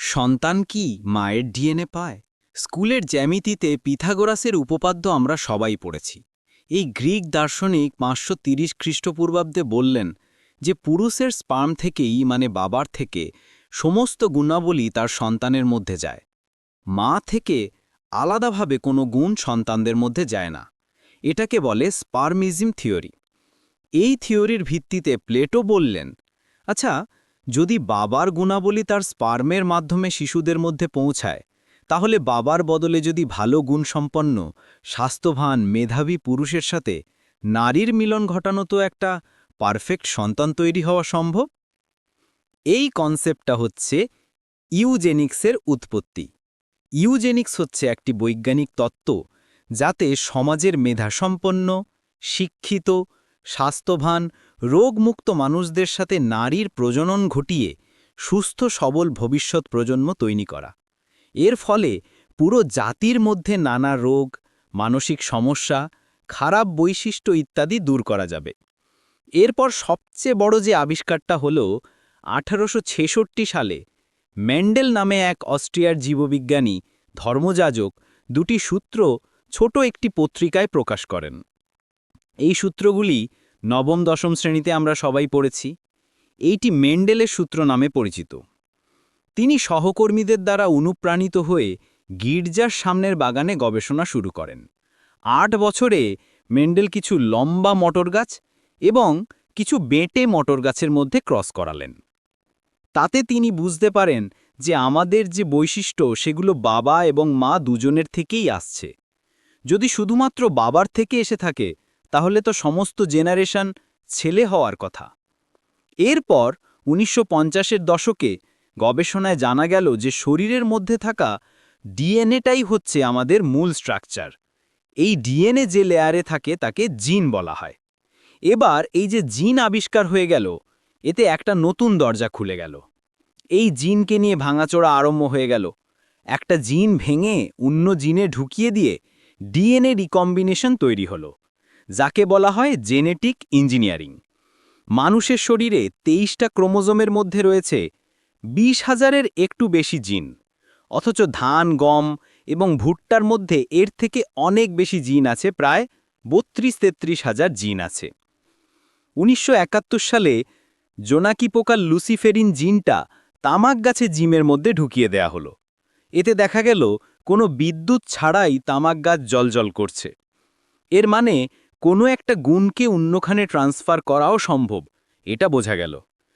সন্তান কি মায়ের ডিএনএ পায়? স্কুলের জ্যামিতিতে পিথাগোরাসের উপপাদ্য আমরা সবাই পড়েছি। এই গ্রিক দার্শনিক ৫৩০ খ্রিস্টপূর্বাব্দে বললেন যে পুরুষের স্পার্ম থেকেই মানে বাবার থেকে সমস্ত গুণাবলী তার সন্তানের মধ্যে যায়। মা থেকে আলাদাভাবে কোনো গুণ সন্তানদের মধ্যে যায় না। এটাকে বলে স্পার্মিজম থিওরি। এই থিওরির ভিত্তিতে প্লেটো বললেন, আচ্ছা, যদি বাবার গুণাবলী তার স্পার্মের মাধ্যমে শিশুদের মধ্যে পৌঁছায়, তাহলে বাবার বদলে যদি ভালো গুণসম্পন্ন স্বাস্থ্যবান মেধাবী পুরুষের সাথে নারীর মিলন ঘটানো তো একটা পারফেক্ট সন্তান তৈরি হওয়া সম্ভব। এই কনসেপ্টটা হচ্ছে ইউজেনিক্সের উৎপত্তি। ইউজেনিক্স হচ্ছে একটি বৈজ্ঞানিক তত্ত্ব যাতে সমাজের মেধাসম্পন্ন, শিক্ষিত, স্বাস্থ্যবান, রোগমুক্ত মানুষদের সাথে নারীর প্রজনন ঘটিয়ে সুস্থ সবল ভবিষ্যৎ প্রজন্ম তৈরি করা। এর ফলে পুরো জাতির মধ্যে নানা রোগ, মানসিক সমস্যা, খারাপ বৈশিষ্ট্য ইত্যাদি দূর করা যাবে। এরপর সবচেয়ে বড় যে আবিষ্কারটা হল ১৮৬৬ সালে মেন্ডেল নামে এক অস্ট্রিয়ার জীববিজ্ঞানী ধর্মযাজক দুটি সূত্র ছোট একটি পত্রিকায় প্রকাশ করেন। এই সূত্রগুলি নবম-দশম শ্রেণীতে আমরা সবাই পড়েছি। এইটি মেন্ডেলের সূত্র নামে পরিচিত। তিনি সহকর্মীদের দ্বারা অনুপ্রাণিত হয়ে গির্জার সামনের বাগানে গবেষণা শুরু করেন। ৮ বছরে মেন্ডেল কিছু লম্বা মটর গাছ এবং কিছু বেঁটে মটর গাছের মধ্যে ক্রস করালেন। তাতে তিনি বুঝতে পারেন যে আমাদের যে বৈশিষ্ট্য সেগুলো বাবা এবং মা দুজনের থেকেই আসছে। যদি শুধুমাত্র বাবার থেকে এসে থাকে, তাহলে তো সমস্ত জেনারেশন ছেলে হওয়ার কথা। এরপর ১৯৫০-এর দশকে গবেষণায় জানা গেল যে শরীরের মধ্যে থাকা ডিএনএটাই হচ্ছে আমাদের মূল স্ট্রাকচার। এই ডিএনএ যে লেয়ারে থাকে তাকে জিন বলা হয়। এবার এই যে জিন আবিষ্কার হয়ে গেল, এতে একটা নতুন দরজা খুলে গেল। এই জিনকে নিয়ে ভাঙাচোরা আরম্ভ হয়ে গেল। একটা জিন ভেঙে অন্য জিনে ঢুকিয়ে দিয়ে ডিএনএ রিকম্বিনেশন তৈরি হলো, যাকে বলা হয় জেনেটিক ইঞ্জিনিয়ারিং। মানুষের শরীরে ২৩টা ক্রোমোজোমের মধ্যে রয়েছে ২০,০০০-এর একটু বেশি জিন, অথচ ধান, গম এবং ভুট্টার মধ্যে এর থেকে অনেক বেশি জিন আছে, প্রায় ৩২-৩৩,০০০ জিন আছে। ১৯৭১ সালে জোনাকি পোকার লুসিফেরিন জিনটা তামাক গাছের জিমের মধ্যে ঢুকিয়ে দেয়া হলো। এতে দেখা গেল কোনো বিদ্যুৎ ছাড়াই তামাক গাছ জ্বলজ্বল করছে। এর মানে কোনো একটা গুণকে অন্যখানে ট্রান্সফার করাও সম্ভব, এটা বোঝা গেল।